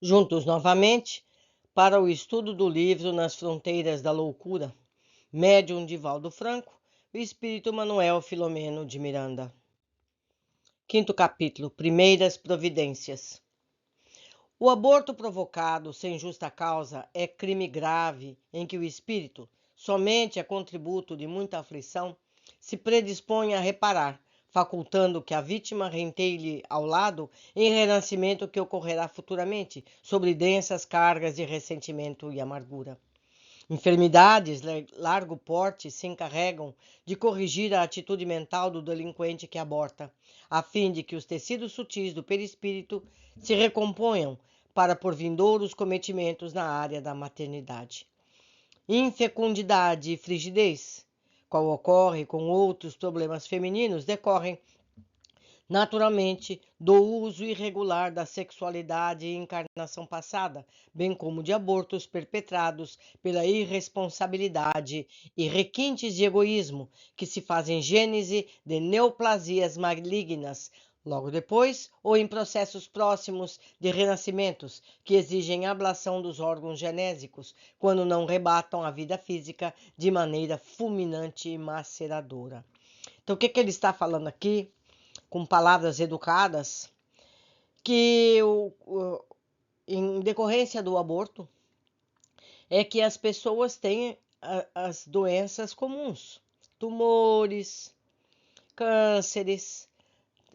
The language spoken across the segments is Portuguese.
juntos novamente para o estudo do livro Nas Fronteiras da Loucura, médium Divaldo Franco, o espírito Manuel Filomeno de Miranda. Quinto capítulo, Primeiras Providências. O aborto provocado sem justa causa é crime grave em que o espírito, somente a contributo de muita aflição, se predispõe a reparar, facultando que a vítima renteie-lhe ao lado em renascimento que ocorrerá futuramente, sobre densas cargas de ressentimento e amargura. Enfermidades de largo porte se encarregam de corrigir a atitude mental do delinquente que aborta, a fim de que os tecidos sutis do perispírito se recomponham para por vindouros cometimentos na área da maternidade. Infecundidade e frigidez, qual ocorre com outros problemas femininos, decorrem naturalmente do uso irregular da sexualidade em encarnação passada, bem como de abortos perpetrados pela irresponsabilidade e requintes de egoísmo que se fazem gênese de neoplasias malignas logo depois ou em processos próximos de renascimentos que exigem ablação dos órgãos genésicos quando não rebatam a vida física de maneira fulminante e maceradora. Então, o que ele está falando aqui? Com palavras educadas, que em decorrência do aborto é que as pessoas têm as doenças comuns, tumores, cânceres,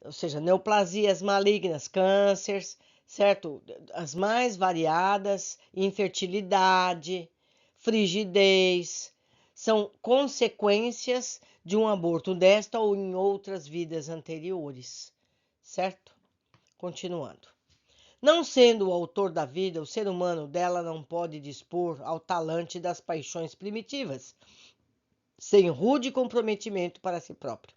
ou seja, neoplasias malignas, cânceres, certo? As mais variadas, infertilidade, frigidez, são consequências de um aborto desta ou em outras vidas anteriores, certo? Continuando. Não sendo o autor da vida, o ser humano dela não pode dispor ao talante das paixões primitivas, sem rude comprometimento para si próprio.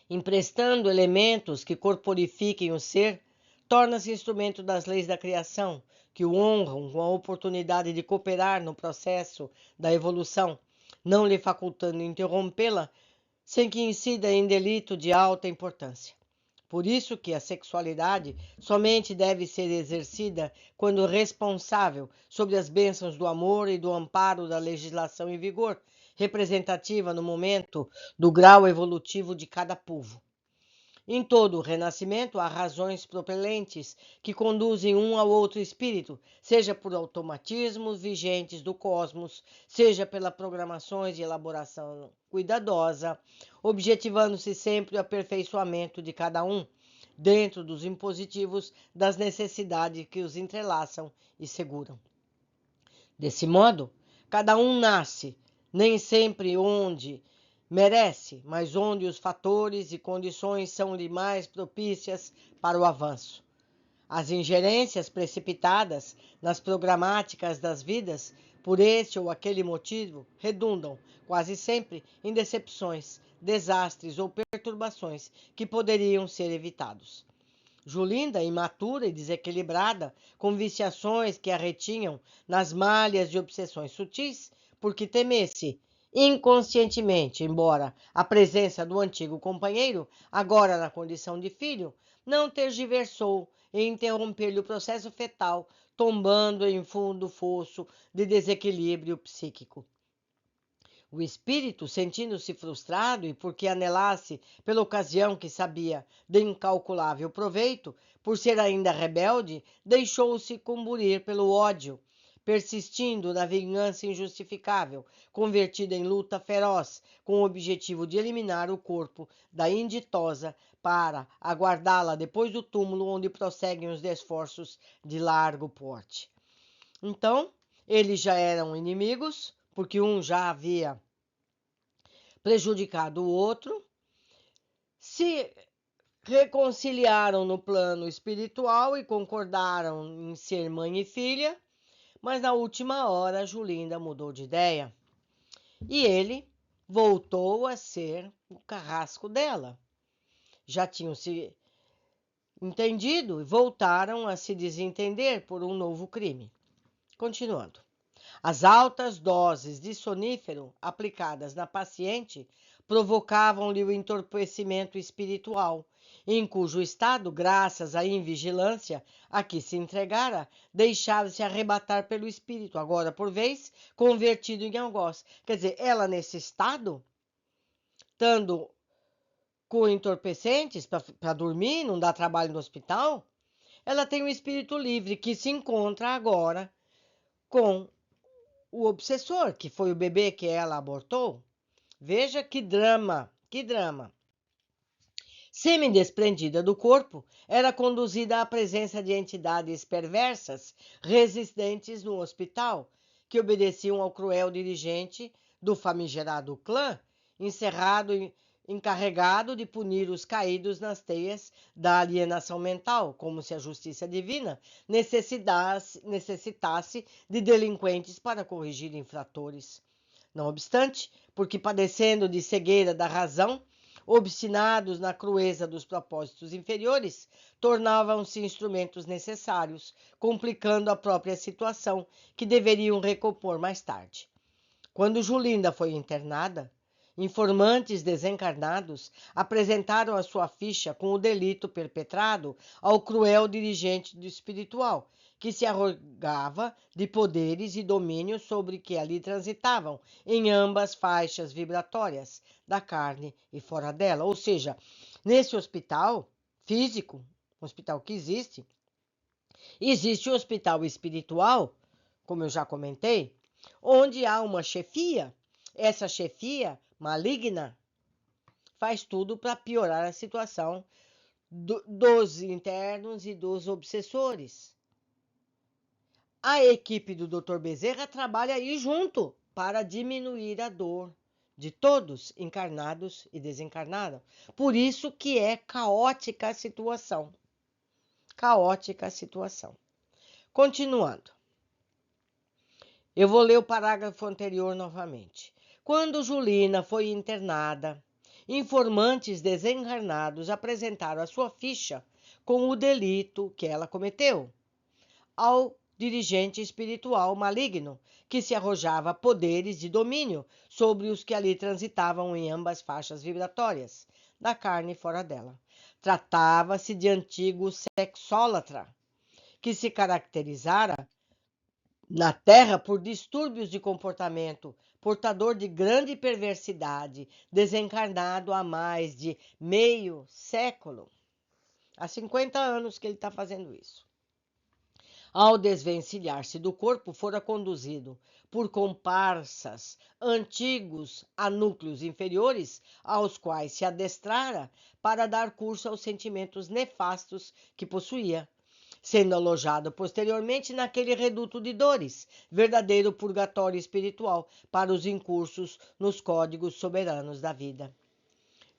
Emprestando elementos que corporifiquem o ser, torna-se instrumento das leis da criação, que o honram com a oportunidade de cooperar no processo da evolução, não lhe facultando interrompê-la, sem que incida em delito de alta importância. Por isso que a sexualidade somente deve ser exercida quando responsável sobre as bênçãos do amor e do amparo da legislação em vigor, representativa no momento do grau evolutivo de cada povo. Em todo o renascimento há razões propelentes que conduzem um ao outro espírito, seja por automatismos vigentes do cosmos, seja pela programações de elaboração cuidadosa, objetivando-se sempre o aperfeiçoamento de cada um, dentro dos impositivos das necessidades que os entrelaçam e seguram. Desse modo, cada um nasce, nem sempre onde merece, mas onde os fatores e condições são-lhe mais propícias para o avanço. As ingerências precipitadas nas programáticas das vidas, por este ou aquele motivo, redundam, quase sempre, em decepções, desastres ou perturbações que poderiam ser evitados. Julinda, imatura e desequilibrada, com viciações que a retinham nas malhas de obsessões sutis, porque temesse, inconscientemente, embora a presença do antigo companheiro, agora na condição de filho, não tergiversou em interromper-lhe o processo fetal, tombando em fundo fosso de desequilíbrio psíquico. O espírito, sentindo-se frustrado e porque anelasse pela ocasião que sabia de incalculável proveito, por ser ainda rebelde, deixou-se comburir pelo ódio, persistindo na vingança injustificável, convertida em luta feroz, com o objetivo de eliminar o corpo da inditosa para aguardá-la depois do túmulo onde prosseguem os esforços de largo porte. Então, eles já eram inimigos, porque um já havia prejudicado o outro, se reconciliaram no plano espiritual e concordaram em ser mãe e filha, mas na última hora Julinda mudou de ideia e ele voltou a ser o carrasco dela. Já tinham se entendido e voltaram a se desentender por um novo crime. Continuando. As altas doses de sonífero aplicadas na paciente provocavam-lhe o entorpecimento espiritual, em cujo estado, graças à invigilância a que se entregara, deixara-se arrebatar pelo espírito, agora por vez convertido em algoz. Quer dizer, ela nesse estado, estando com entorpecentes para dormir, não dá trabalho no hospital, ela tem um espírito livre que se encontra agora com o obsessor, que foi o bebê que ela abortou. Veja que drama, que drama. Semi-desprendida do corpo, era conduzida à presença de entidades perversas residentes no hospital, que obedeciam ao cruel dirigente do famigerado clã, encarregado de punir os caídos nas teias da alienação mental, como se a justiça divina necessitasse de delinquentes para corrigir infratores. Não obstante, porque padecendo de cegueira da razão, obstinados na crueza dos propósitos inferiores, tornavam-se instrumentos necessários, complicando a própria situação, que deveriam recompor mais tarde. Quando Julinda foi internada, informantes desencarnados apresentaram a sua ficha com o delito perpetrado ao cruel dirigente do espiritual, que se arrogava de poderes e domínio sobre que ali transitavam, em ambas faixas vibratórias da carne e fora dela. Ou seja, nesse hospital físico, hospital que existe o hospital espiritual, como eu já comentei, onde há uma chefia. Essa chefia maligna faz tudo para piorar a situação dos internos e dos obsessores. A equipe do Dr. Bezerra trabalha aí junto para diminuir a dor de todos, encarnados e desencarnados. Por isso que é caótica a situação. Caótica a situação. Continuando. Eu vou ler o parágrafo anterior novamente. Quando Julina foi internada, informantes desencarnados apresentaram a sua ficha com o delito que ela cometeu ao dirigente espiritual maligno, que se arrojava poderes de domínio sobre os que ali transitavam em ambas faixas vibratórias, da carne e fora dela. Tratava-se de antigo sexólatra, que se caracterizara na Terra por distúrbios de comportamento, portador de grande perversidade, desencarnado há mais de meio século. Há 50 anos que ele está fazendo isso. Ao desvencilhar-se do corpo, fora conduzido por comparsas antigos a núcleos inferiores, aos quais se adestrara para dar curso aos sentimentos nefastos que possuía, sendo alojado posteriormente naquele reduto de dores, verdadeiro purgatório espiritual para os incursos nos códigos soberanos da vida.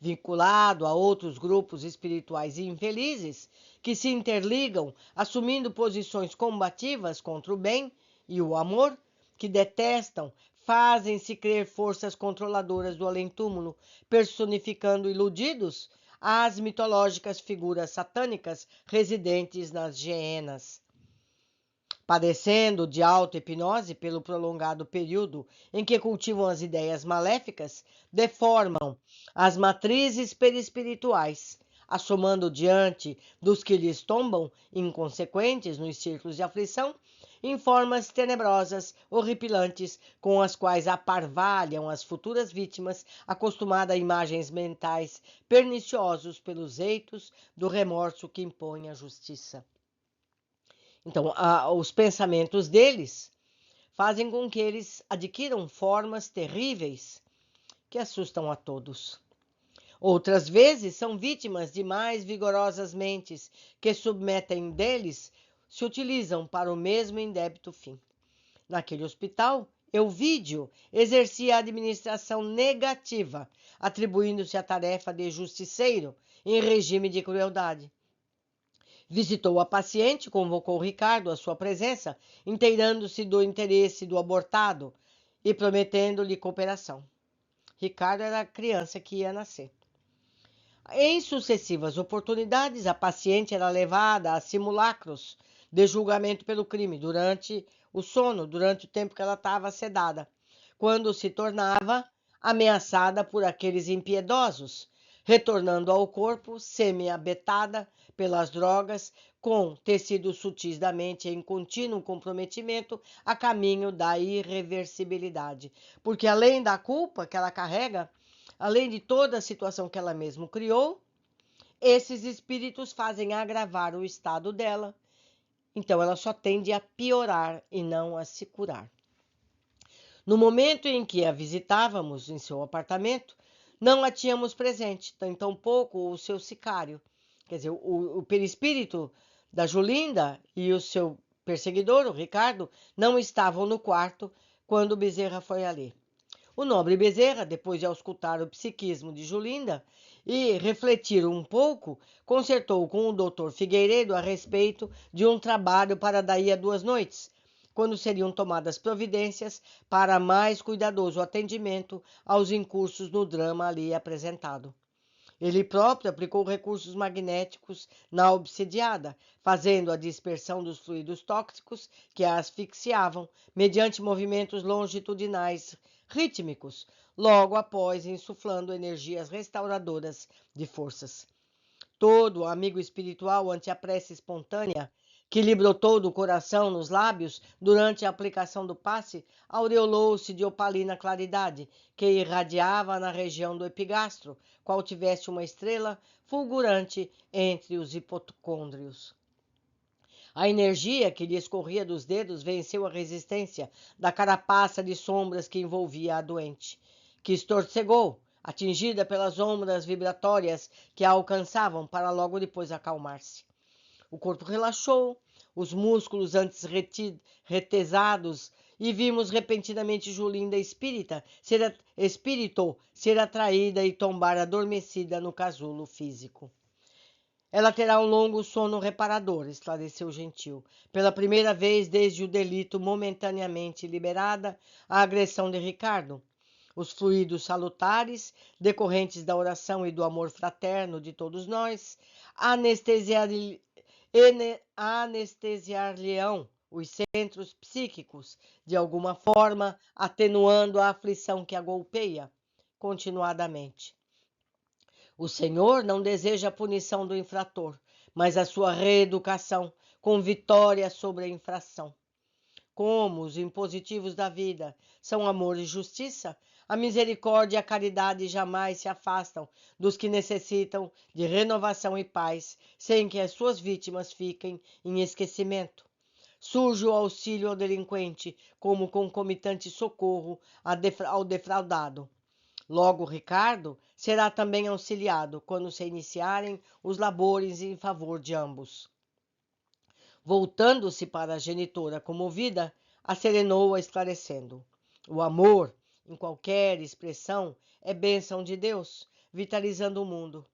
Vinculado a outros grupos espirituais infelizes que se interligam, assumindo posições combativas contra o bem e o amor, que detestam, fazem-se crer forças controladoras do além-túmulo, personificando iludidos as mitológicas figuras satânicas residentes nas geenas. Padecendo de auto-hipnose pelo prolongado período em que cultivam as ideias maléficas, deformam as matrizes perispirituais, assomando diante dos que lhes tombam, inconsequentes nos círculos de aflição, em formas tenebrosas, horripilantes, com as quais aparvalham as futuras vítimas, acostumadas a imagens mentais perniciosos pelos eitos do remorso que impõe a justiça. Então, os pensamentos deles fazem com que eles adquiram formas terríveis que assustam a todos. Outras vezes são vítimas de mais vigorosas mentes que submetem deles, se utilizam para o mesmo indébito fim. Naquele hospital, Euvídio exercia a administração negativa, atribuindo-se a tarefa de justiceiro em regime de crueldade. Visitou a paciente, convocou Ricardo à sua presença, inteirando-se do interesse do abortado e prometendo-lhe cooperação. Ricardo era a criança que ia nascer. Em sucessivas oportunidades, a paciente era levada a simulacros de julgamento pelo crime durante o sono, durante o tempo que ela estava sedada, quando se tornava ameaçada por aqueles impiedosos, retornando ao corpo, semi-abetada pelas drogas, com tecidos sutis da mente em contínuo comprometimento a caminho da irreversibilidade. Porque além da culpa que ela carrega, além de toda a situação que ela mesma criou, esses espíritos fazem agravar o estado dela. Então ela só tende a piorar e não a se curar. No momento em que a visitávamos em seu apartamento, não a tínhamos presente, tampouco o seu sicário. Quer dizer, o perispírito da Julinda e o seu perseguidor, o Ricardo, não estavam no quarto quando Bezerra foi ali. O nobre Bezerra, depois de auscultar o psiquismo de Julinda e refletir um pouco, concertou com o doutor Figueiredo a respeito de um trabalho para daí a 2 noites, quando seriam tomadas providências para mais cuidadoso atendimento aos incursos no drama ali apresentado. Ele próprio aplicou recursos magnéticos na obsidiada, fazendo a dispersão dos fluidos tóxicos que a asfixiavam, mediante movimentos longitudinais rítmicos, logo após insuflando energias restauradoras de forças. Todo amigo espiritual ante a prece espontânea que lhe brotou do coração nos lábios durante a aplicação do passe, aureolou-se de opalina claridade, que irradiava na região do epigastro, qual tivesse uma estrela fulgurante entre os hipocôndrios. A energia que lhe escorria dos dedos venceu a resistência da carapaça de sombras que envolvia a doente, que estorcegou, atingida pelas ondas vibratórias que a alcançavam para logo depois acalmar-se. O corpo relaxou, os músculos antes retesados, e vimos repentinamente Julinda espírito ser atraída e tombar adormecida no casulo físico. Ela terá um longo sono reparador, esclareceu Gentil. Pela primeira vez desde o delito momentaneamente liberada, a agressão de Ricardo. Os fluidos salutares, decorrentes da oração e do amor fraterno de todos nós, anestesiar-lhe-ão os centros psíquicos, de alguma forma atenuando a aflição que a golpeia continuadamente. O Senhor não deseja a punição do infrator, mas a sua reeducação com vitória sobre a infração. Como os impositivos da vida são amor e justiça, a misericórdia e a caridade jamais se afastam dos que necessitam de renovação e paz, sem que as suas vítimas fiquem em esquecimento. Surge o auxílio ao delinquente como concomitante socorro ao defraudado. Logo, Ricardo será também auxiliado quando se iniciarem os labores em favor de ambos. Voltando-se para a genitora comovida, acerenou-a esclarecendo. O amor, em qualquer expressão, é bênção de Deus, vitalizando o mundo.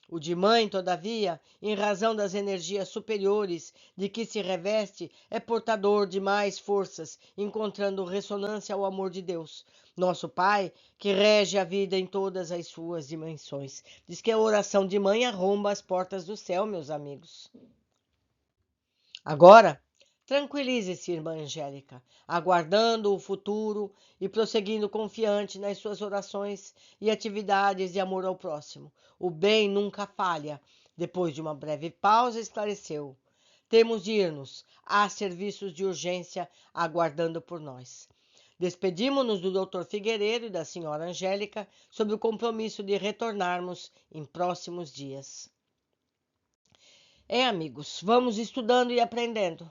O de mãe, todavia, em razão das energias superiores de que se reveste, é portador de mais forças, encontrando ressonância ao amor de Deus, nosso Pai, que rege a vida em todas as suas dimensões. Diz que a oração de mãe arromba as portas do céu, meus amigos. Agora, tranquilize-se, irmã Angélica, aguardando o futuro e prosseguindo confiante nas suas orações e atividades de amor ao próximo. O bem nunca falha. Depois de uma breve pausa, esclareceu. Temos de ir-nos. Há serviços de urgência aguardando por nós. Despedimos-nos do Dr. Figueiredo e da senhora Angélica sob o compromisso de retornarmos em próximos dias. Amigos, vamos estudando e aprendendo.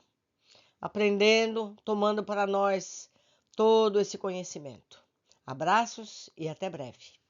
Aprendendo, tomando para nós todo esse conhecimento. Abraços e até breve.